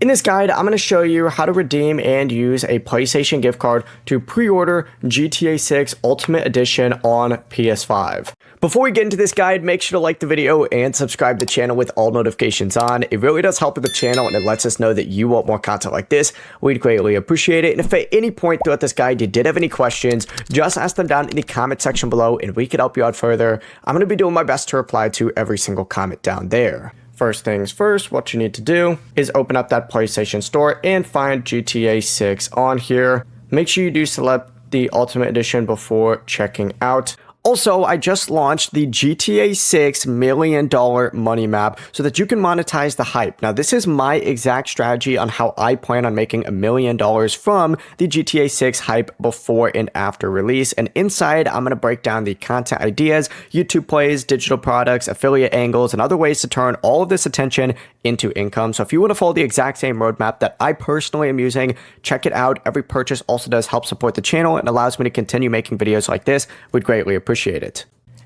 In this guide, I'm going to show you how to redeem and use a PlayStation gift card to pre-order GTA 6 Ultimate Edition on PS5. Before we get into this guide, make sure to like the video and subscribe to the channel with all notifications on. It really does help with the channel and it lets us know that you want more content like this. We'd greatly appreciate it. And if at any point throughout this guide you did have any questions, just ask them down in the comment section below and we could help you out further. I'm going to be doing my best to reply to every single comment down there. First things first, what you need to do is open up that PlayStation Store and find GTA 6 on here. Make sure you do select the Ultimate Edition before checking out. Also, I just launched the GTA 6 $1 million money map so that you can monetize the hype. Now, this is my exact strategy on how I plan on making $1 million from the GTA 6 hype before and after release. And inside, I'm going to break down the content ideas, YouTube plays, digital products, affiliate angles, and other ways to turn all of this attention into income. So if you want to follow the exact same roadmap that I personally am using, check it out. Every purchase also does help support the channel and allows me to continue making videos like this. We'd greatly appreciate it.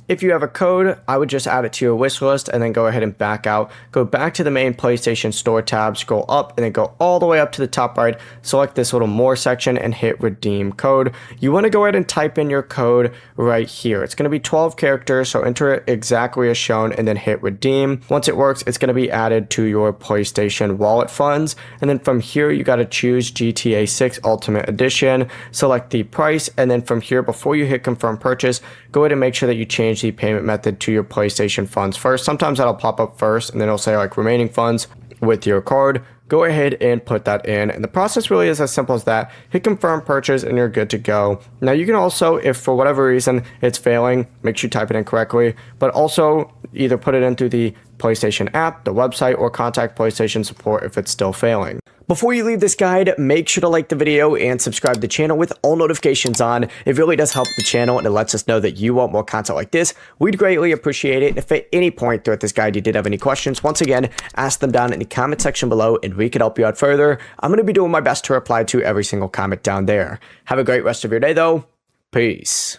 If you have a code, I would just add it to your wish list and then go ahead and back out. Go back to the main PlayStation Store tab, scroll up, and then go all the way up to the top right. Select this little more section and hit redeem code. You want to go ahead and type in your code right here. It's going to be 12 characters, so enter it exactly as shown and then hit redeem. Once it works, it's going to be added to your PlayStation wallet funds. And then from here, you got to choose GTA 6 Ultimate Edition, select the price, and then from here, before you hit confirm purchase, go ahead and make sure that you change the payment method to your PlayStation funds first. Sometimes that'll pop up first and then it'll say like remaining funds with your card. Go ahead and put that in. And the process really is as simple as that. Hit confirm purchase and you're good to go. Now you can also, if for whatever reason it's failing, make sure you type it in correctly, but also either put it into the PlayStation app, the website, or contact PlayStation support if it's still failing. Before you leave this guide, make sure to like the video and subscribe to the channel with all notifications on. It really does help the channel and it lets us know that you want more content like this. We'd greatly appreciate it. If at any point throughout this guide you did have any questions, once again, ask them down in the comment section below and we can help you out further. I'm going to be doing my best to reply to every single comment down there. Have a great rest of your day though. Peace.